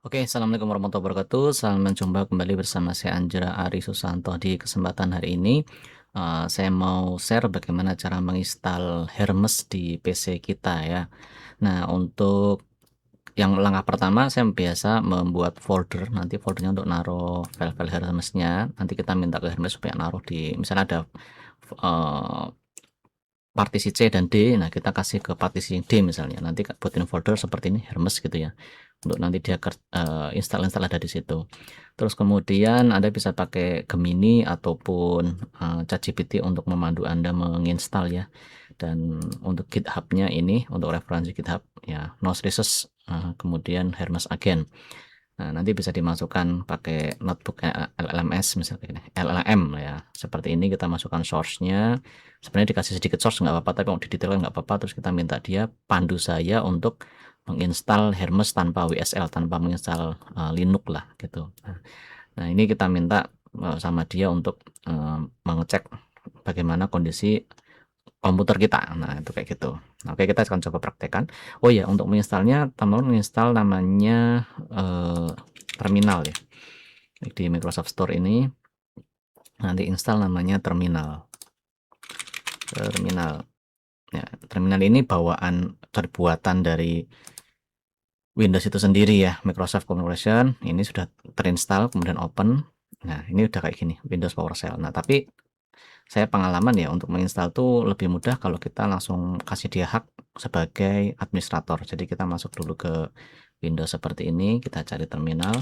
Oke, assalamualaikum warahmatullahi wabarakatuh. Selamat jumpa kembali bersama saya Anjera Ari Susanto. Di kesempatan hari ini, saya mau share bagaimana cara menginstal Hermes di PC kita ya. Nah, untuk yang langkah pertama saya biasa membuat folder, nanti foldernya untuk naruh file-file Hermesnya. Nanti kita minta ke Hermes supaya naruh di, misalnya ada eh, partisi C dan D, nah kita kasih ke partisi D misalnya, nanti buatin folder seperti ini Hermes gitu ya, untuk nanti dia install ada di situ. Terus kemudian Anda bisa pakai Gemini ataupun ChatGPT untuk memandu Anda menginstal ya. Dan untuk GitHub-nya ini, untuk referensi GitHub ya, Node Resource, kemudian Hermes Agent. Nah, nanti bisa dimasukkan pakai notebook LLMS misalnya ini, LLM ya. Seperti ini kita masukkan source-nya. Sebenarnya dikasih sedikit source nggak apa-apa, tapi mau didetailkan nggak apa-apa. Terus kita minta dia pandu saya untuk menginstal Hermes tanpa WSL, tanpa menginstal Linux lah gitu. Nah, ini kita minta sama dia untuk mengecek bagaimana kondisi komputer kita. Nah, itu kayak gitu. Oke, kita akan coba praktekkan. Oh ya, untuk menginstalnya, teman-teman menginstal namanya terminal ya. Di Microsoft Store ini nanti install namanya terminal. Terminal. Ya, terminal ini bawaan terbuatan dari Windows itu sendiri ya, Microsoft Corporation. Ini sudah terinstall, kemudian open. Nah, ini udah kayak gini, Windows PowerShell. Nah, tapi saya pengalaman ya untuk menginstal tuh lebih mudah kalau kita langsung kasih dia hak sebagai administrator. Jadi kita masuk dulu ke Windows seperti ini, kita cari terminal.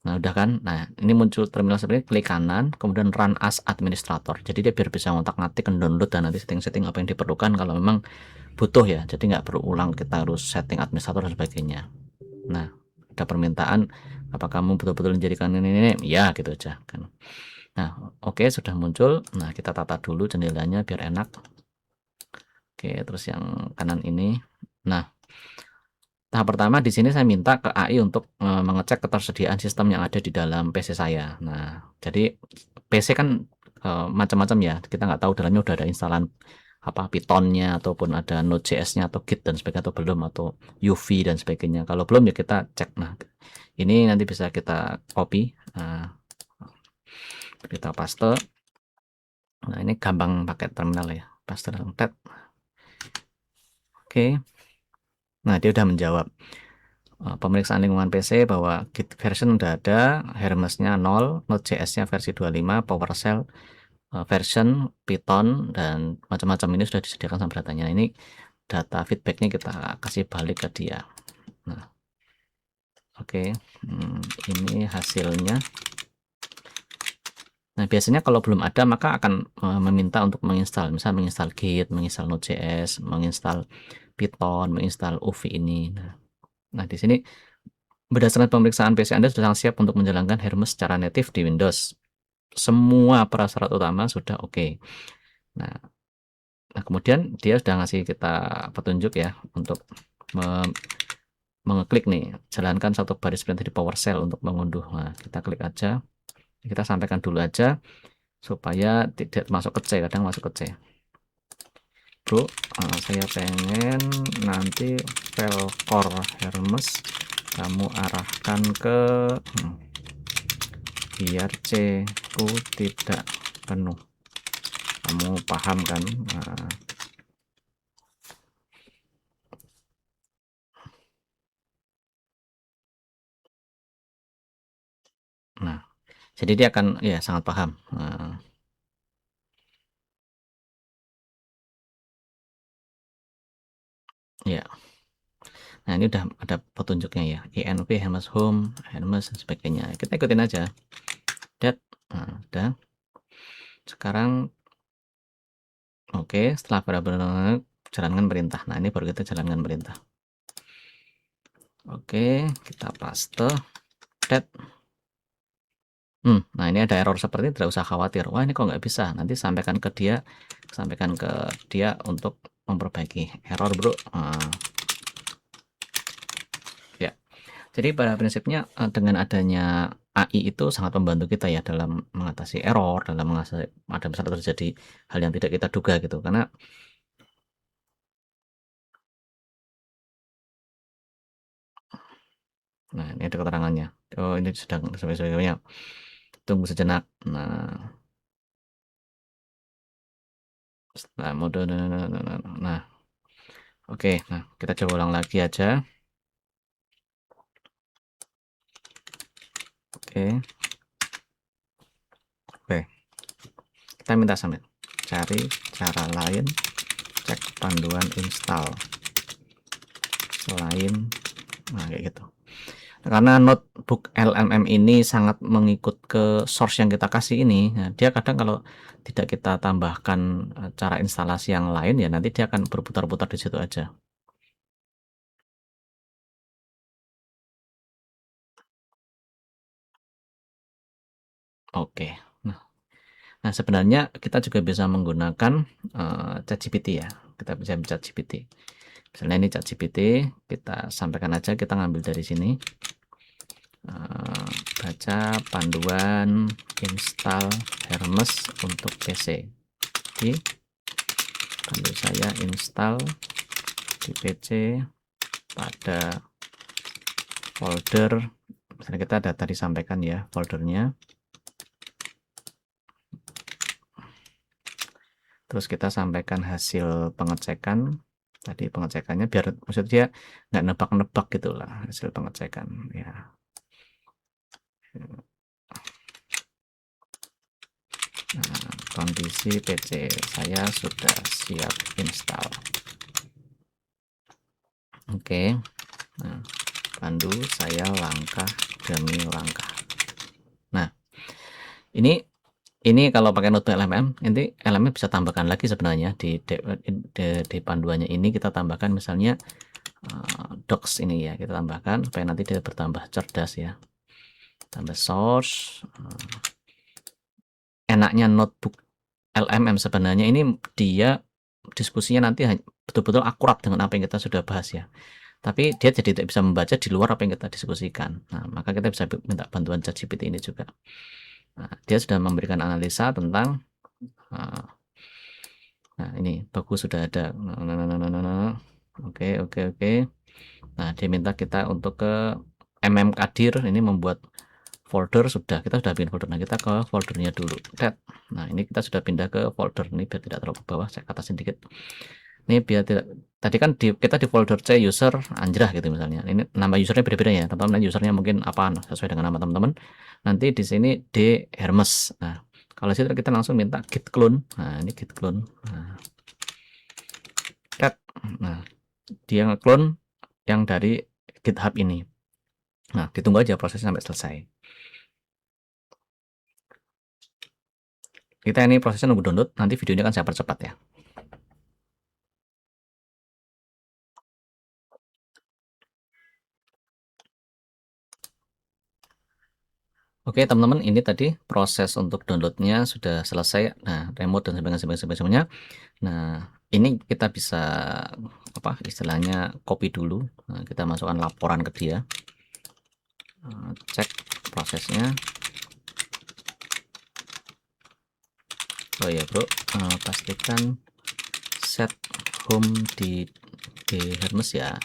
Nah, udah kan? Nah, ini muncul terminal seperti ini, klik kanan, kemudian run as administrator. Jadi dia biar bisa ngotak-ngatik, download dan nanti setting-setting apa yang diperlukan kalau memang butuh ya. Jadi nggak perlu ulang, kita harus setting administrator dan sebagainya. Nah, ada permintaan apa kamu betul-betul menjadikan ini ya gitu aja kan. Nah, oke, sudah muncul. Nah, kita tata dulu jendelanya biar enak. Oke, terus yang kanan ini. Nah, tahap pertama di sini saya minta ke AI untuk mengecek ketersediaan sistem yang ada di dalam PC saya. Nah, jadi PC kan macam-macam ya. Kita nggak tahu dalamnya udah ada instalan apa Python-nya ataupun ada Node.js-nya atau Git dan sebagainya atau belum, atau UV dan sebagainya. Kalau belum ya kita cek. Nah, ini nanti bisa kita copy, kita paste. Nah, ini gampang pakai terminal ya. Paste dan tab. Oke. Nah, dia udah menjawab pemeriksaan lingkungan PC bahwa Git version udah ada, Hermes-nya 0, Node.js-nya versi 25, PowerShell version, Python, dan macam-macam ini sudah disediakan sama datanya. Ini data feedbacknya kita kasih balik ke dia. Nah, oke, ini hasilnya. Nah, biasanya kalau belum ada maka akan meminta untuk menginstal, misal menginstal Git, menginstal Node.js, menginstal Python, menginstal UV ini. Nah, di sini berdasarkan pemeriksaan PC Anda sudah siap untuk menjalankan Hermes secara native di Windows. Semua prasyarat utama sudah oke. Nah, kemudian dia sudah ngasih kita petunjuk ya untuk mengeklik nih, jalankan satu baris perintah di PowerShell untuk mengunduh. Nah, kita klik aja. Kita sampaikan dulu aja supaya tidak masuk ke C, kadang masuk ke C. Bro, saya pengen nanti file core Hermes kamu arahkan ke biar C ku tidak penuh. Kamu paham kan? Nah, jadi dia akan ya sangat paham. Ya. Nah, ini udah ada petunjuknya ya. INV, Hermes Home, Hermes dan sebagainya. Kita ikutin aja. Nah, udah. Sekarang oke, setelah benar-benar jalankan perintah. Nah, ini baru kita jalankan perintah. Oke, kita paste. Nah, ini ada error seperti ini, tidak usah khawatir. Wah, ini kok nggak bisa. Nanti sampaikan ke dia untuk memperbaiki error, bro. Ya, jadi pada prinsipnya dengan adanya AI itu sangat membantu kita ya dalam mengatasi error, dalam mengatasi ada misalnya terjadi hal yang tidak kita duga gitu. Karena Nah, ini ada keterangannya. Oh, ini sedang sebagainya. Tunggu sejenak. Nah, setelah mode nah, oke. Nah, kita coba ulang lagi aja. Oke. Oke. Kita minta sambil cari cara lain, cek panduan install selain, nah kayak gitu. Karena notebook LMM ini sangat mengikut ke source yang kita kasih ini, nah, dia kadang kalau tidak kita tambahkan cara instalasi yang lain ya nanti dia akan berputar-putar di situ aja. Oke. Nah, sebenarnya kita juga bisa menggunakan ChatGPT ya. Kita bisa ChatGPT. Misalnya ini ChatGPT, kita sampaikan aja, kita ngambil dari sini. Baca panduan install Hermes untuk PC. Jadi, bantu saya install di PC pada folder. Misalnya kita ada tadi sampaikan ya foldernya. Terus kita sampaikan hasil pengecekan. Tadi pengecekannya biar maksudnya nggak nebak-nebak gitulah hasil pengecekan ya. Nah, kondisi PC saya sudah siap install. Oke. Nah, pandu saya langkah demi langkah. Nah, ini kalau pakai notebook LMM, nanti LMM bisa tambahkan lagi sebenarnya di panduannya ini kita tambahkan misalnya docs ini ya, kita tambahkan supaya nanti dia bertambah cerdas ya. Tambah source. Enaknya notebook LMM sebenarnya ini dia diskusinya nanti betul-betul akurat dengan apa yang kita sudah bahas ya. Tapi dia jadi tidak bisa membaca di luar apa yang kita diskusikan. Nah, maka kita bisa minta bantuan ChatGPT ini juga. Nah, dia sudah memberikan analisa tentang nah ini bagus sudah ada. Oke, oke, oke. Nah, dia minta kita untuk ke Kadir ini membuat folder sudah, kita sudah bikin folder. Nah, kita ke foldernya dulu. Nah, ini kita sudah pindah ke folder ini biar tidak terlalu ke bawah, saya ke atas sedikit. Ini biar tidak, tadi kan kita di folder C user Anjrah gitu misalnya. Ini nama usernya beda-beda ya, teman-teman. Usernya mungkin apa sesuai dengan nama teman-teman. Nanti di sini D Hermes. Nah, kalau situ kita langsung minta git clone. Nah, ini git clone. Nah, dia nge-clone yang dari GitHub ini. Nah, ditunggu aja prosesnya sampai selesai. Kita ini prosesnya nunggu download, nanti videonya kan saya percepat ya. Oke teman-teman, ini tadi proses untuk downloadnya sudah selesai. Nah, remote dan sebagainya. Nah, ini kita bisa apa istilahnya copy dulu. Nah, kita masukkan laporan ke dia. Cek prosesnya. Oh ya bro, pastikan set home di Hermes ya.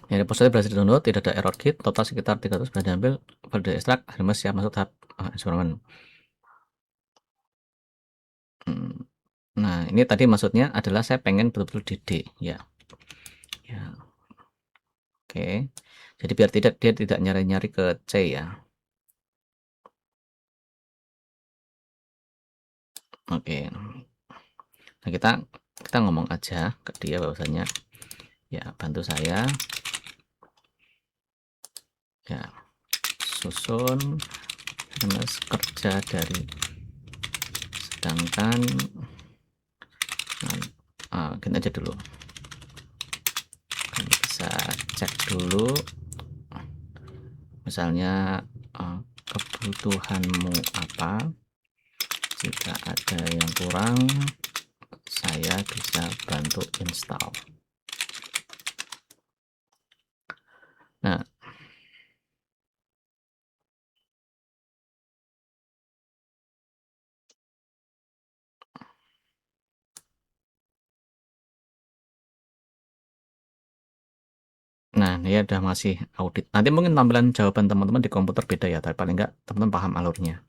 Ya, repository berhasil download, tidak ada error git, total sekitar 300 sudah diambil, folder ekstrak, Hermes siap masuk tahap eksperimen. Nah, ini tadi maksudnya adalah saya pengen betul-betul di D ya. Ya. Oke. Jadi biar dia tidak nyari-nyari ke C ya. Oke. Nah, kita ngomong aja ke dia bahwasanya ya bantu saya ya susun Hermes kerja dari sedangkan gini aja dulu. Kami bisa cek dulu misalnya kebutuhanmu apa, jika ada yang kurang saya bisa bantu install. Nah, Nah, ini udah masih audit. Nanti mungkin tampilan jawaban teman-teman di komputer beda ya, tapi paling enggak teman-teman paham alurnya.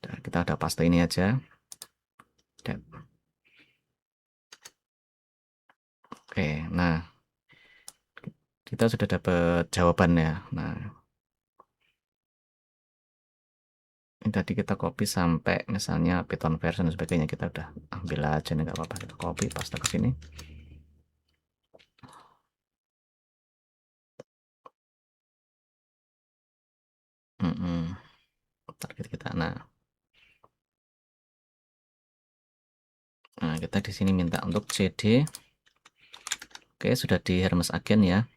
Nah, kita ada paste ini aja. Dan, oke, nah kita sudah dapat jawabannya. Nah, ini tadi kita copy sampai misalnya Python version dan sebagainya, kita udah ambil aja nih, nggak apa-apa, kita copy paste ke sini. Target kita. Nah, kita di sini minta untuk cd. Oke, sudah di Hermes Agent ya.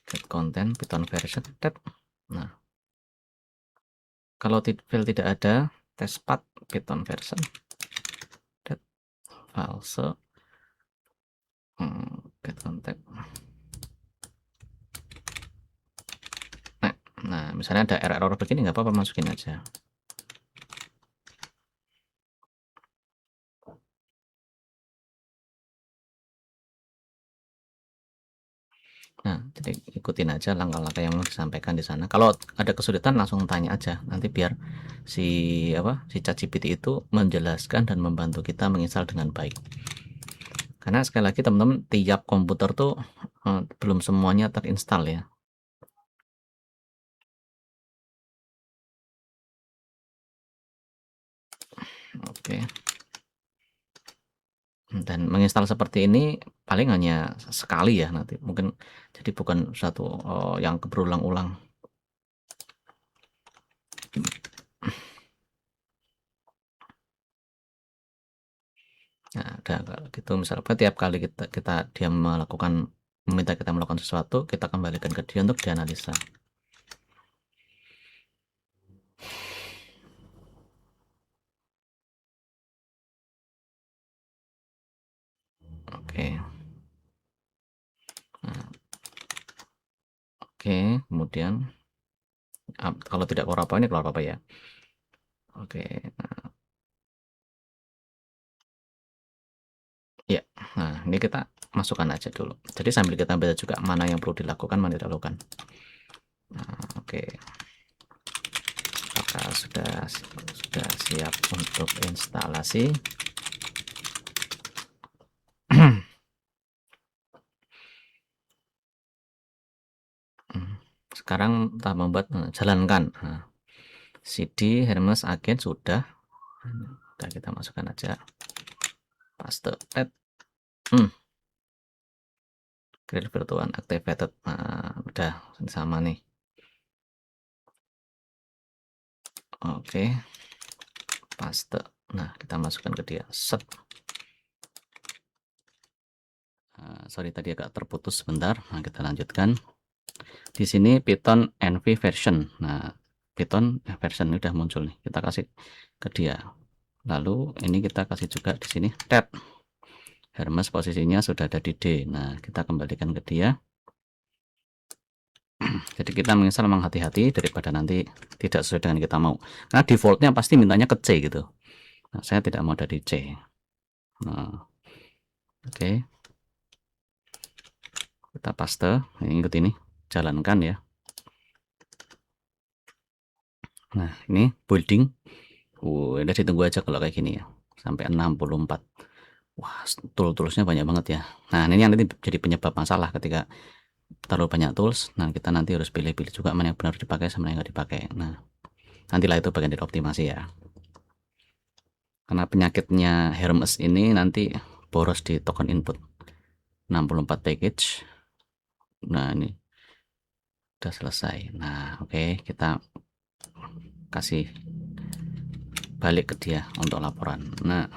Get content Python version. Nah, kalau file tidak ada, testpath Python version. False. Get content. Nah, misalnya ada error begini, nggak apa-apa, masukin aja. Nah, jadi ikutin aja langkah-langkah yang mau disampaikan di sana. Kalau ada kesulitan langsung tanya aja. Nanti biar si ChatGPT itu menjelaskan dan membantu kita menginstal dengan baik. Karena sekali lagi teman-teman, tiap komputer tuh belum semuanya terinstall ya. Oke. Dan menginstal seperti ini paling hanya sekali ya nanti. Mungkin jadi bukan satu yang berulang-ulang. Nah, udah kalau gitu misalnya tiap kali dia meminta kita melakukan sesuatu, kita kembalikan ke dia untuk dianalisa. Oke. Nah, oke, kemudian kalau tidak keluar apa ini keluar apa ya? Oke. Ya, nah ini kita masukkan aja dulu. Jadi sambil kita baca juga mana yang perlu dilakukan, mana tidak dilakukan. Nah, oke. Apakah sudah siap untuk instalasi? Sekarang kita membuat jalankan. Nah, cd Hermes Agent sudah. Udah kita masukkan aja. Paste. Create virtual activated. Nah, udah sama nih. Oke. Paste. Nah, kita masukkan ke dia. Set. Sorry tadi agak terputus sebentar. Nah, kita lanjutkan. Di sini Python NV version. Nah, Python version ini udah muncul nih. Kita kasih ke dia. Lalu ini kita kasih juga di sini tab. Hermes posisinya sudah ada di D. Nah, kita kembalikan ke dia. Jadi kita menginstal memang hati-hati daripada nanti tidak sesuai dengan kita mau. Karena defaultnya pasti mintanya ke C gitu. Nah, saya tidak mau ada di C. Nah, oke. Kita paste. Ini ikut ini. Jalankan ya. Nah, ini building. Udah ditunggu aja kalau kayak gini ya. Sampai 64. Wah, toolsnya banyak banget ya. Nah, ini yang nanti jadi penyebab masalah ketika terlalu banyak tools. Nah, kita nanti harus pilih-pilih juga mana yang benar dipakai sama yang nggak dipakai. Nah, nantilah itu bagian dari optimasi ya. Karena penyakitnya Hermes ini nanti boros di token input. 64 package. Nah, ini udah selesai. Nah, oke, kita kasih balik ke dia untuk laporan. Nah,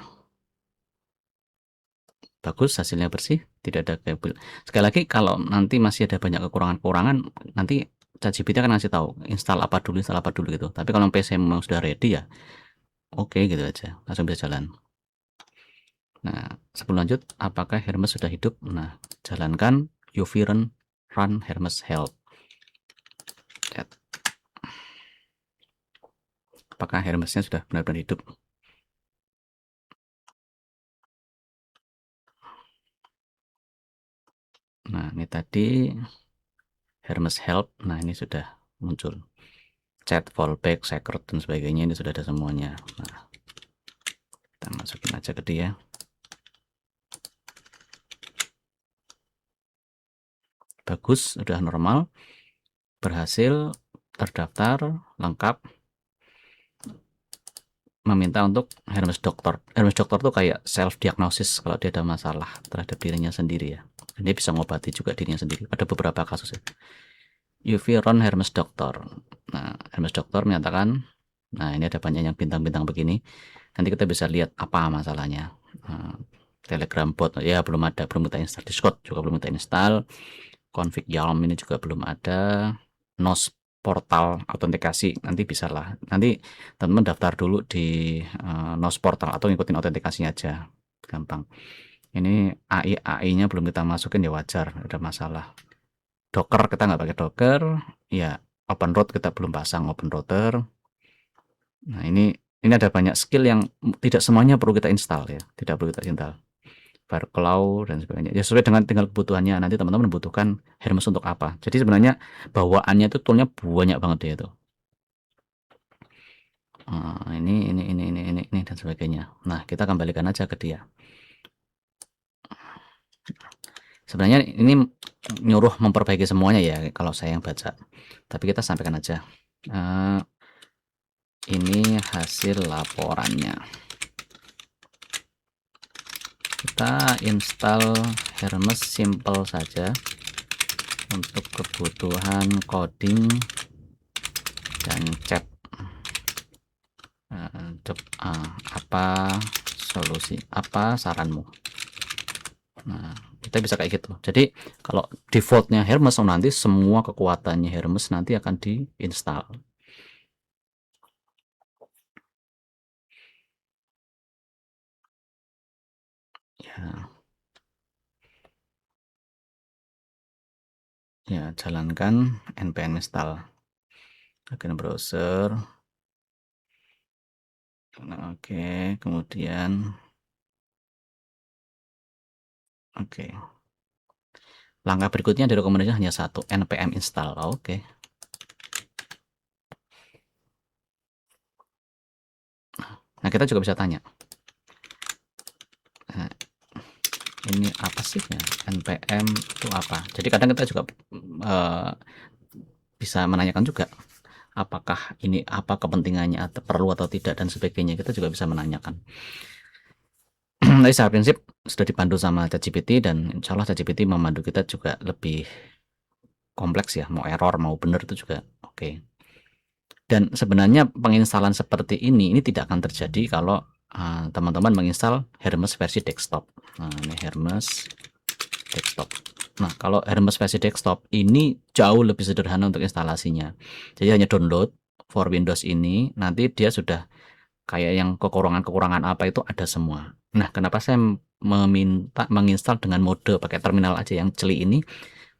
bagus, hasilnya bersih, tidak ada kabel. Sekali lagi kalau nanti masih ada banyak kekurangan-kekurangan, nanti ChatGPT akan ngasih tahu install apa dulu gitu. Tapi kalau PC memang sudah ready ya oke gitu aja, langsung bisa jalan. Nah, sebelum lanjut, apakah Hermes sudah hidup? Nah, jalankan UV run Hermes help. Apakah Hermesnya sudah benar-benar hidup? Nah, ini tadi Hermes Help. Nah, ini sudah muncul. Chat, fallback, secret, dan sebagainya ini sudah ada semuanya. Nah, kita masukin aja ke dia. Bagus, sudah normal. Berhasil, terdaftar, lengkap. Meminta untuk Hermes Doctor. Hermes Doctor tuh kayak self diagnosis kalau dia ada masalah terhadap dirinya sendiri ya. Dan dia bisa ngobati juga dirinya sendiri. Ada beberapa kasus ya. UV Ron Hermes Doctor. Nah, Hermes Doctor menyatakan, nah ini ada banyak yang bintang-bintang begini. Nanti kita bisa lihat apa masalahnya. Telegram bot ya belum ada, belum kita install. Discord juga belum kita install. Config Yalm ini juga belum ada. Nos portal autentikasi nanti bisa lah. Nanti teman-teman daftar dulu di Nos portal atau ngikutin autentikasinya aja. Gampang. Ini AI-nya belum kita masukin ya wajar, ada masalah. Docker kita nggak pakai Docker, ya OpenRoot kita belum pasang open router. Nah ini ada banyak skill yang tidak semuanya perlu kita install ya, tidak perlu kita install. Firecloud dan sebagainya. Ya sesuai dengan tinggal kebutuhannya. Nanti teman-teman membutuhkan Hermes untuk apa. Jadi sebenarnya bawaannya itu toolnya banyak banget dia itu. Ini dan sebagainya. Nah kita kembalikan aja ke dia. Sebenarnya ini nyuruh memperbaiki semuanya ya kalau saya yang baca. Tapi kita sampaikan aja. Ini hasil laporannya. Kita install Hermes simple saja untuk kebutuhan coding dan chat. Apa solusi, apa saranmu? Nah, kita bisa kayak gitu. Jadi kalau defaultnya Hermes, nanti semua kekuatannya Hermes nanti akan diinstal. Ya, jalankan npm install agen browser. Nah, oke, kemudian oke. Langkah berikutnya direkomendasikan hanya satu, npm install. Oke. Nah, kita juga bisa tanya. Nah, ini apa sih ya? npm itu apa? Jadi kadang kita juga bisa menanyakan juga apakah ini apa kepentingannya atau perlu atau tidak dan sebagainya. Kita juga bisa menanyakan. Tapi secara prinsip sudah dipandu sama ChatGPT dan insya Allah ChatGPT memandu kita juga lebih kompleks ya. Mau error mau benar itu juga oke. Dan sebenarnya penginstalan seperti ini tidak akan terjadi kalau teman-teman menginstal Hermes versi desktop. Nah, ini Hermes desktop. Nah, kalau Hermes versi desktop ini jauh lebih sederhana untuk instalasinya. Jadi hanya download for Windows ini, nanti dia sudah kayak yang kekurangan-kekurangan apa itu ada semua. Nah, kenapa saya meminta menginstal dengan mode pakai terminal aja yang CLI ini?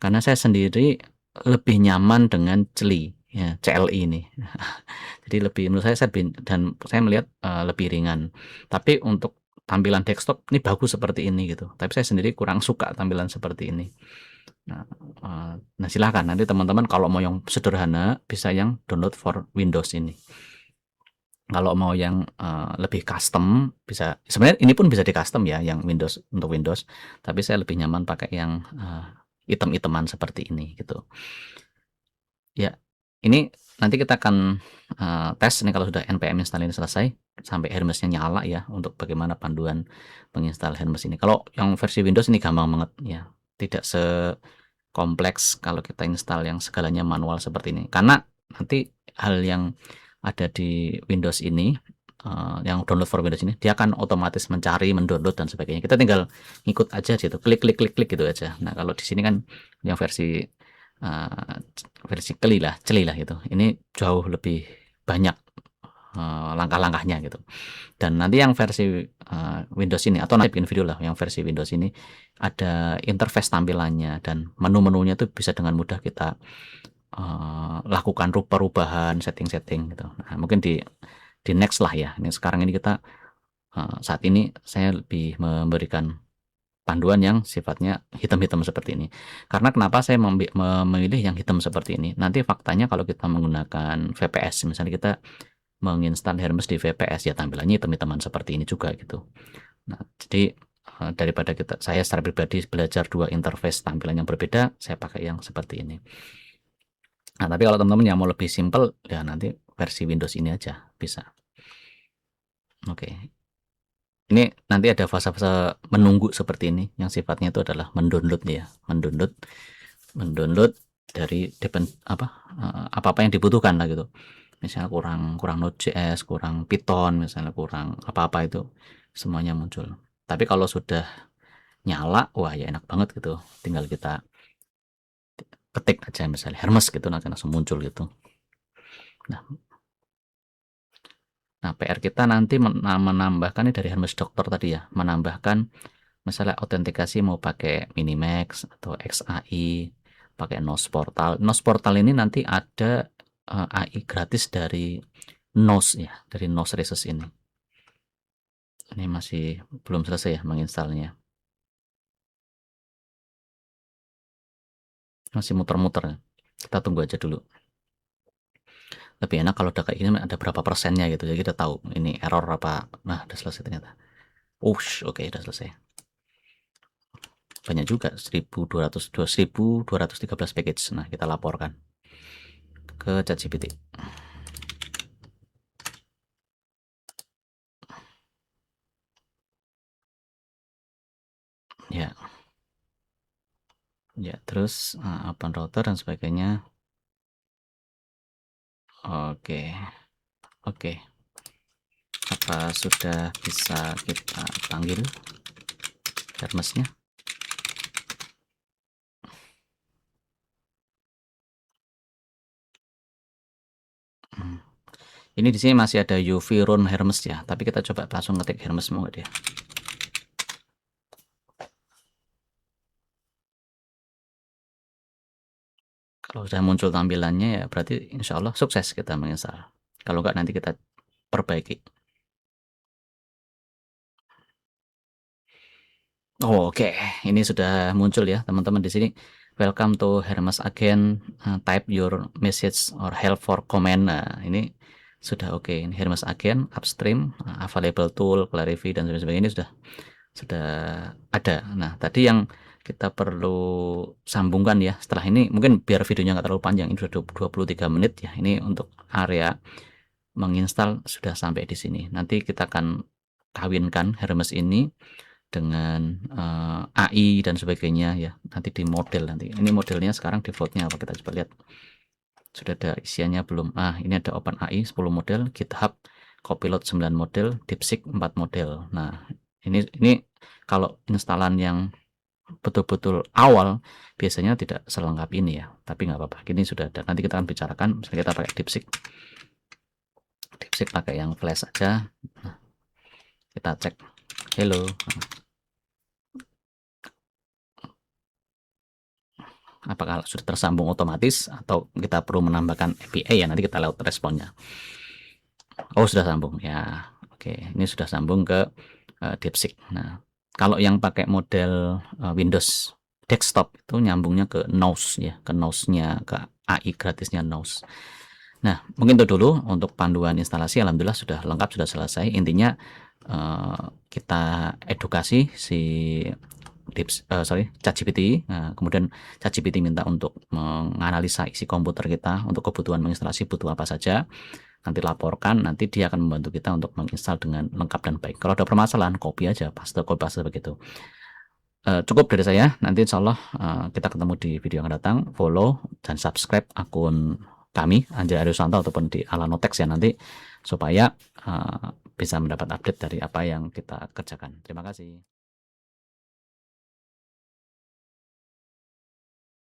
Karena saya sendiri lebih nyaman dengan CLI, ya, CLI ini. Jadi lebih menurut saya dan saya melihat lebih ringan. Tapi untuk tampilan desktop ini bagus seperti ini gitu. Tapi saya sendiri kurang suka tampilan seperti ini. Nah, silahkan nanti teman-teman kalau mau yang sederhana bisa yang download for Windows ini. Kalau mau yang lebih custom bisa, sebenarnya ini pun bisa di custom ya, yang Windows untuk Windows. Tapi saya lebih nyaman pakai yang item-iteman seperti ini gitu. Ya, ini nanti kita akan tes nih kalau sudah npm install ini selesai sampai Hermesnya nyala ya untuk bagaimana panduan menginstal Hermes ini. Kalau yang versi Windows ini gampang banget ya, tidak sekompleks kalau kita install yang segalanya manual seperti ini. Karena nanti hal yang ada di Windows ini yang download for Windows ini dia akan otomatis mencari, mendownload dan sebagainya. Kita tinggal ngikut aja gitu, klik gitu aja. Nah, kalau di sini kan yang versi CLI lah gitu. Ini jauh lebih banyak langkah-langkahnya gitu. Dan nanti yang versi Windows ini atau nanti bikin video lah yang versi Windows ini ada interface tampilannya dan menu-menunya itu bisa dengan mudah kita lakukan perubahan setting-setting gitu. Nah, mungkin di next lah ya. Ini sekarang ini kita saat ini saya lebih memberikan panduan yang sifatnya hitam-hitam seperti ini. Karena kenapa saya memilih yang hitam seperti ini? Nanti faktanya kalau kita menggunakan VPS, misalnya kita menginstal Hermes di VPS, ya tampilannya hitam-hitaman seperti ini juga gitu. Nah, jadi daripada saya secara pribadi belajar dua interface tampilan yang berbeda, saya pakai yang seperti ini. Nah, tapi kalau teman-teman yang mau lebih simple, ya nanti versi Windows ini aja bisa. Oke. Ini nanti ada fase-fase menunggu seperti ini, yang sifatnya itu adalah mendownload ya, mendownload dari apa-apa yang dibutuhkan lah gitu. Misalnya kurang Node.js, kurang Python, misalnya kurang apa-apa itu semuanya muncul. Tapi kalau sudah nyala, wah ya enak banget gitu. Tinggal kita ketik aja misalnya Hermes gitu, nanti langsung muncul gitu. Nah, PR kita nanti menambahkan ini dari Hermes Doctor tadi ya, menambahkan misalnya autentikasi mau pakai Minimax atau XAI, pakai NOS Portal. NOS Portal ini nanti ada AI gratis dari NOS ya, dari NOS Research ini. Ini masih belum selesai ya menginstalnya. Masih muter-muter. Kita tunggu aja dulu. Lebih enak kalau udah kayak gini ada berapa persennya gitu. Jadi kita tahu ini error apa. Nah, udah selesai ternyata. Oke, udah selesai. Banyak juga 1213 package. Nah, kita laporkan ke ChatGPT. Ya. Ya, terus open router dan sebagainya. Oke. Oke. Apa sudah bisa kita panggil Hermesnya? Ini di sini masih ada UV run Hermes ya, tapi kita coba langsung ngetik Hermes mau nggak dia? Kalau sudah muncul tampilannya ya berarti insya Allah sukses kita menginstal. Kalau nggak nanti kita perbaiki. Oke, ini sudah muncul ya teman-teman di sini. Welcome to Hermes Agent. Type your message or help for comment. Nah, ini sudah oke. Ini Hermes Agent, upstream, available tool, clarify dan sebagainya ini sudah ada. Nah, tadi yang kita perlu sambungkan ya. Setelah ini mungkin biar videonya nggak terlalu panjang. Ini sudah 23 menit ya. Ini untuk area menginstal sudah sampai di sini. Nanti kita akan kawinkan Hermes ini dengan AI dan sebagainya ya, nanti di model nanti. Ini modelnya sekarang defaultnya apa, kita coba lihat. Sudah ada isiannya belum? Ini ada OpenAI 10 model, GitHub Copilot 9 model, DeepSeek 4 model. Nah, ini kalau instalan yang betul-betul awal biasanya tidak selengkap ini ya, tapi nggak apa-apa. Ini sudah ada. Nanti kita akan bicarakan. Misalnya kita pakai DeepSeek pakai yang flash aja. Nah, kita cek hello. Apakah sudah tersambung otomatis atau kita perlu menambahkan API ya, nanti kita lihat responnya. Sudah sambung ya. Oke, ini sudah sambung ke DeepSeek. Nah, kalau yang pakai model Windows desktop itu nyambungnya ke Nose ya, ke Nose-nya, ke AI gratisnya Nose. Nah, mungkin itu dulu untuk panduan instalasi. Alhamdulillah sudah lengkap, sudah selesai. Intinya kita edukasi si ChatGPT. Nah, kemudian ChatGPT minta untuk menganalisa isi komputer kita untuk kebutuhan menginstalasi butuh apa saja. Nanti laporkan, nanti dia akan membantu kita untuk menginstal dengan lengkap dan baik. Kalau ada permasalahan, copy aja, paste begitu. Cukup dari saya. Nanti insya Allah kita ketemu di video yang akan datang. Follow dan subscribe akun kami Anjir Ariusanto ataupun di Alanotex ya nanti, supaya bisa mendapat update dari apa yang kita kerjakan. Terima kasih.